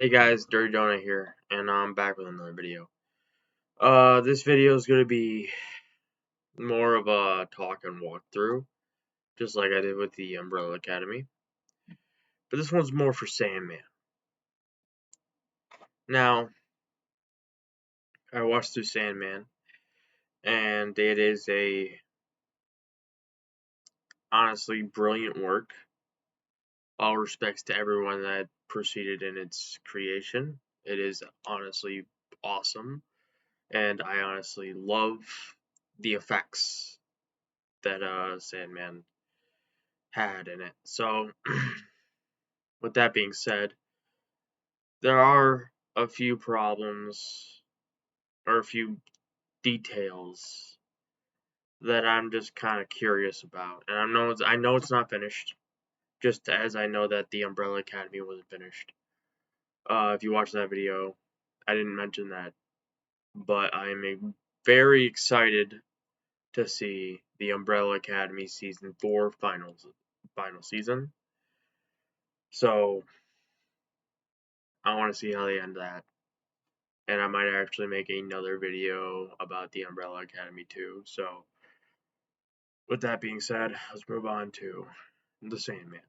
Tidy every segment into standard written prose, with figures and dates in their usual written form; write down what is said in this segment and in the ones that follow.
Hey guys, Dirty Donut here, and I'm back with another video. This video is gonna be more of a talk and walkthrough, just like I did with the Umbrella Academy. But this one's more for Sandman. Now, I watched through Sandman, and it is a honestly brilliant work. All respects to everyone that proceeded in its creation. It is honestly awesome, and I honestly love the effects that Sandman had in it. So, with that being said, there are a few problems or a few details that I'm just kind of curious about, and I know it's not finished, just as I know that the Umbrella Academy wasn't finished. If you watch that video, I didn't mention that, but I'm very excited to see the Umbrella Academy season 4 final season. So I want to see how they end that. And I might actually make another video about the Umbrella Academy too. So, with that being said, let's move on to the Sandman.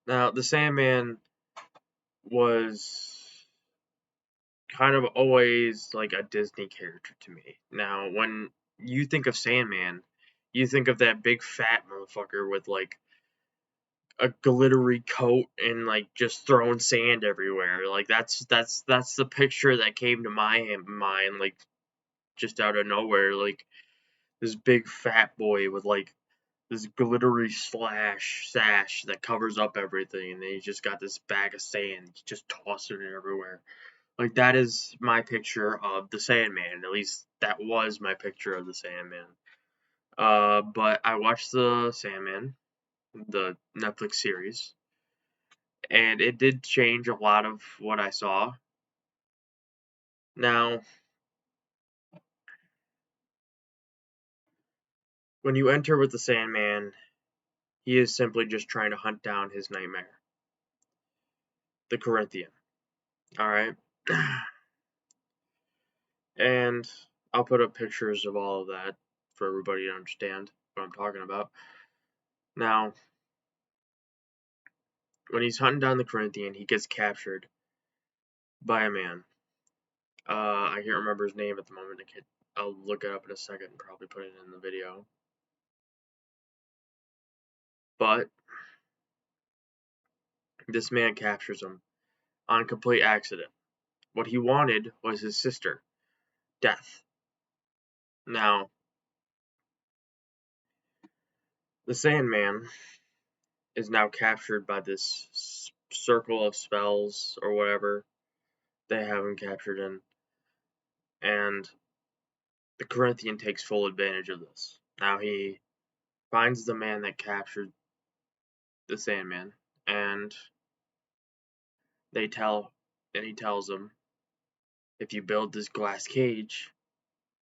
Now, the Sandman was kind of always like a Disney character to me. Now, when you think of Sandman, you think of that big fat motherfucker with like a glittery coat and like just throwing sand everywhere. Like that's the picture that came to my mind, like just out of nowhere. Like this big fat boy with like this glittery sash that covers up everything, and then he's just got this bag of sand, he's just tossing it everywhere. Like that is my picture of the Sandman. At least that was my picture of the Sandman. But I watched the Sandman, the Netflix series, and it did change a lot of what I saw. Now, when you enter with the Sandman, he is simply just trying to hunt down his nightmare, the Corinthian. Alright? And I'll put up pictures of all of that for everybody to understand what I'm talking about. Now, when he's hunting down the Corinthian, he gets captured by a man. I can't remember his name at the moment. I'll look it up in a second and probably put it in the video. But this man captures him on complete accident. What he wanted was his sister, Death. Now, the Sandman is now captured by this circle of spells or whatever they have him captured in, and the Corinthian takes full advantage of this. Now he finds the man that captured the Sandman, and they tell, and he tells him, if you build this glass cage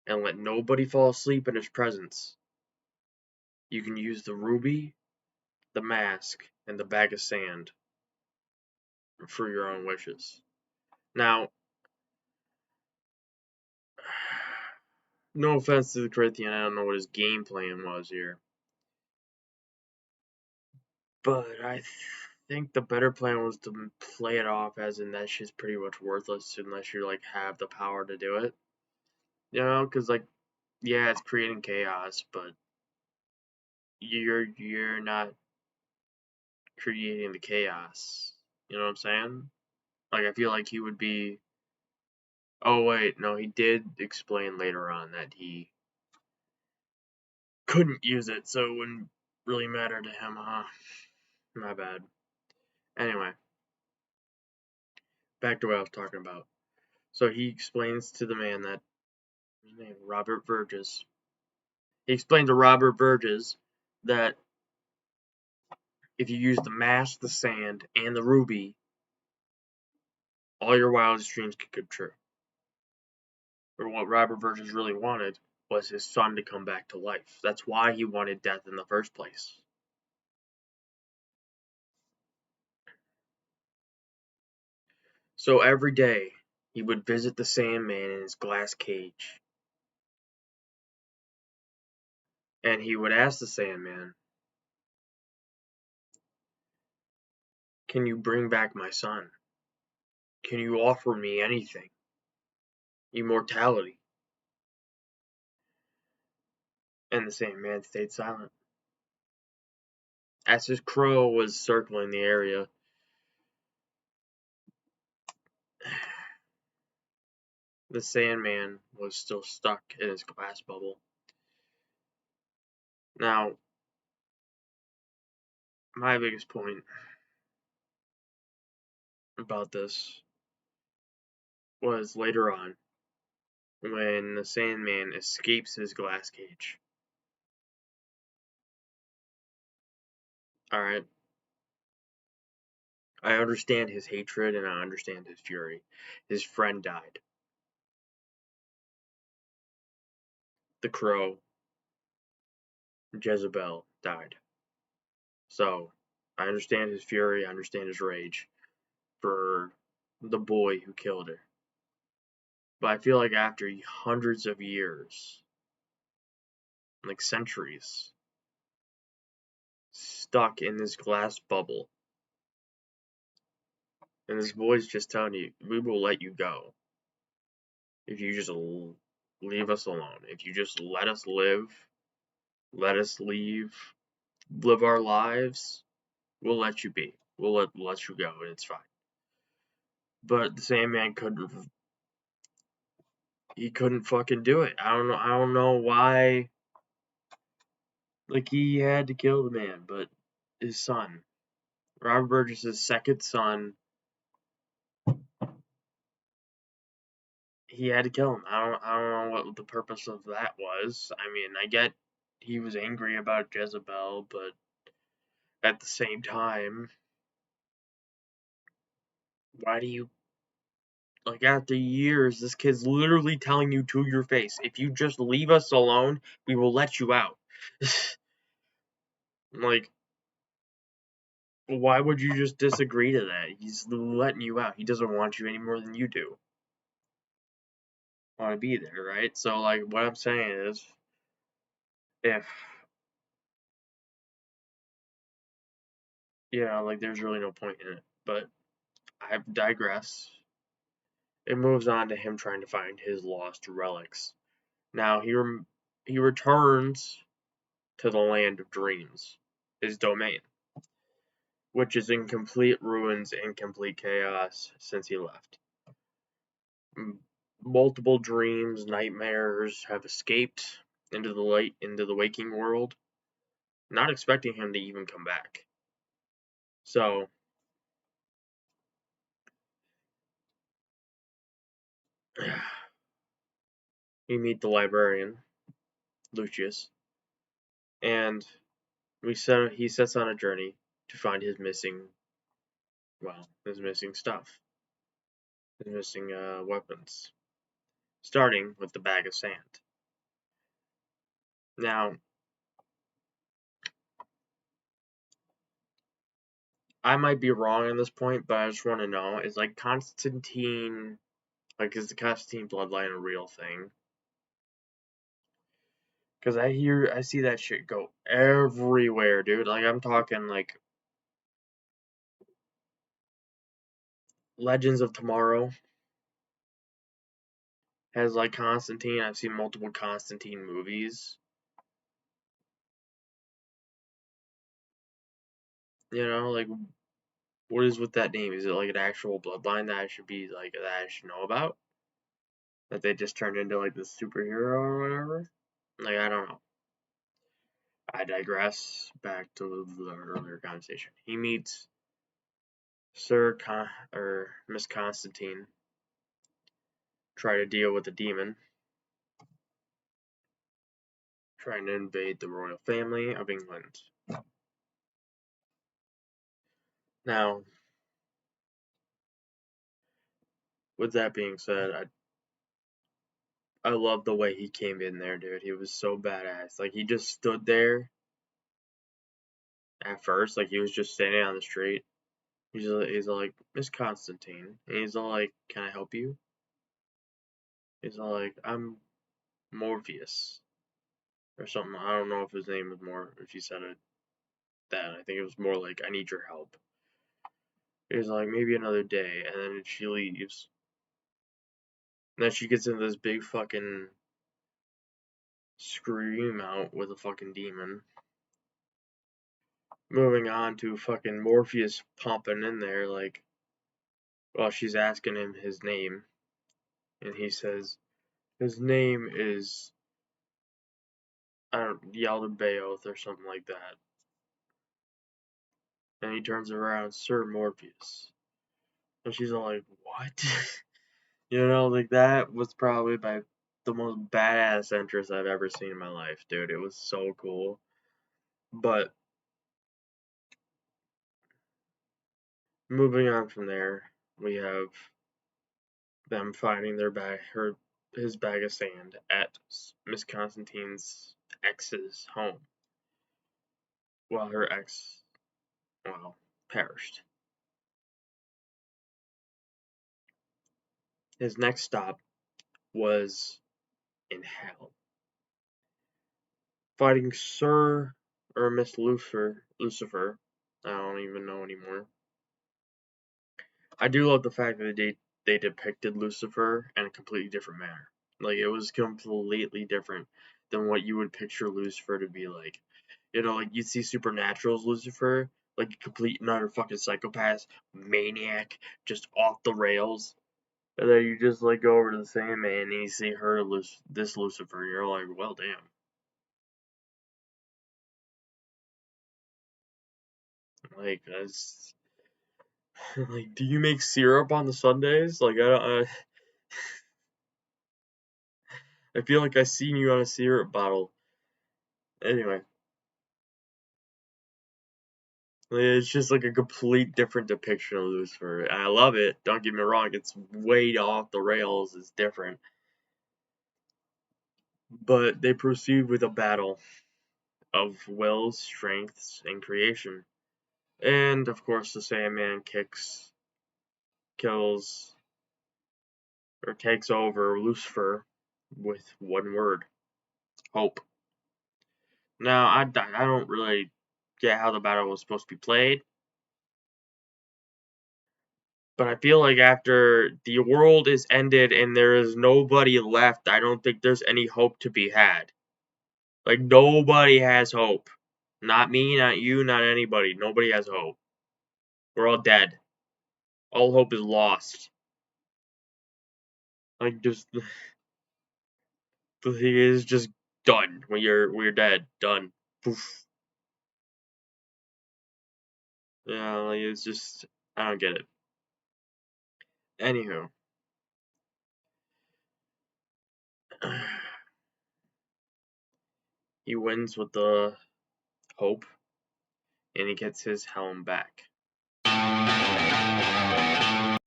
and let nobody fall asleep in his presence, you can use the ruby, the mask, and the bag of sand for your own wishes. Now, no offense to the Corinthian, I don't know what his game plan was here. But I think the better plan was to play it off as in that shit's pretty much worthless unless you like have the power to do it. You know, because like, yeah, it's creating chaos, but you're not creating the chaos. You know what I'm saying? Like I feel like he would be. Oh wait, no, he did explain later on that he couldn't use it, so it wouldn't really matter to him, huh? My bad. Anyway, back to what I was talking about. So he explains to the man that his name Robert Burgess. He explained to Robert Burgess that if you use the mask, the sand, and the ruby, all your wildest dreams could come true. Or what Robert Burgess really wanted was his son to come back to life. That's why he wanted death in the first place. So every day he would visit the Sandman in his glass cage, and he would ask the Sandman, "Can you bring back my son? Can you offer me anything? Immortality?" And the Sandman stayed silent. As his crow was circling the area, the Sandman was still stuck in his glass bubble. Now, my biggest point about this was later on when the Sandman escapes his glass cage. Alright, I understand his hatred and I understand his fury. His friend died. The crow, Jezebel, died. So, I understand his fury, I understand his rage for the boy who killed her. But I feel like after hundreds of years, like centuries, stuck in this glass bubble, and this boy's just telling you, we will let you go if you just leave us alone. If you just let us live, let us live our lives, we'll let you be. We'll let you go, and it's fine. But the Sandman couldn't fucking do it. I don't know why. Like he had to kill the man, but his son, Robert Burgess's second son, he had to kill him. I don't know what the purpose of that was. I mean, I get he was angry about Jezebel, but at the same time, why do you, like, after years, this kid's literally telling you to your face, if you just leave us alone, we will let you out. Like, why would you just disagree to that? He's letting you out. He doesn't want you any more than you do want to be there, right? So, like, what I'm saying is, if, like, there's really no point in it. But I digress. It moves on to him trying to find his lost relics. Now, he returns to the land of dreams, his domain, which is in complete ruins and complete chaos since he left. Multiple dreams, nightmares have escaped into the light, into the waking world, not expecting him to even come back. So, we meet the librarian, Lucius, and he sets on a journey to find his missing stuff, his missing weapons, starting with the bag of sand. Now, I might be wrong on this point, but I just want to know, is like Constantine, like, is the Constantine bloodline a real thing? Because I see that shit go everywhere, dude. Like, I'm talking, like, Legends of Tomorrow has, like, Constantine. I've seen multiple Constantine movies. Like, what is with that name? Is it, like, an actual bloodline that I should know about? That they just turned into, like, this superhero or whatever? Like, I don't know. I digress back to the earlier conversation. He meets Miss Constantine, try to deal with the demon, trying to invade the royal family of England. Now, with that being said, I love the way he came in there, dude. He was so badass. Like, he just stood there at first, like he was just standing on the street. He's all like, Miss Constantine. And he's all like, can I help you? He's all like, I'm Morpheus. Or something. I don't know if his name was more, if he said it that. I think it was more like, I need your help. He's like, maybe another day. And then she leaves. And then she gets into this big fucking scream out with a fucking demon. Moving on to fucking Morpheus popping in there, like, well, she's asking him his name. And he says, his name is, I don't, Yaldabaoth or something like that. And he turns around, Sir Morpheus. And she's all like, what? You know, like, that was probably the most badass entrance I've ever seen in my life, dude. It was so cool. But moving on from there, we have them finding his bag of sand at Miss Constantine's ex's home, while her ex, well, perished. His next stop was in hell, fighting Sir or Miss Lucifer. I don't even know anymore. I do love the fact that they depicted Lucifer in a completely different manner. Like, it was completely different than what you would picture Lucifer to be like. You know, like, you'd see Supernatural's Lucifer, like a complete and utter fucking psychopath, maniac, just off the rails. And then you just, like, go over to the Sandman and you see this Lucifer, and you're like, well, damn. Like, that's. Like, do you make syrup on the Sundays? Like, I feel like I seen you on a syrup bottle. Anyway. It's just like a complete different depiction of Lucifer. And I love it. Don't get me wrong. It's way off the rails. It's different. But they proceed with a battle of wills, strengths, and creation. And of course, the Sandman kills, or takes over Lucifer with one word: hope. Now, I don't really get how the battle was supposed to be played. But I feel like after the world is ended and there is nobody left, I don't think there's any hope to be had. Like, nobody has hope. Not me, not you, not anybody. Nobody has hope. We're all dead. All hope is lost. Like, just the thing is just done. When we're dead. Done. Poof. Yeah, like, it's just, I don't get it. Anywho. He wins with the hope, and he gets his helm back. I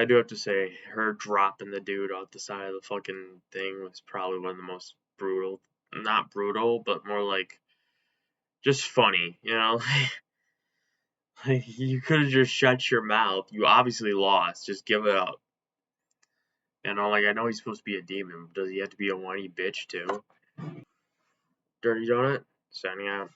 do have to say, her dropping the dude off the side of the fucking thing was probably one of the most brutal, not brutal, but more like, just funny, you know? Like, you could have just shut your mouth. You obviously lost. Just give it up. And I'm like, I know he's supposed to be a demon, but does he have to be a whiny bitch too? Dirty Donut, signing out.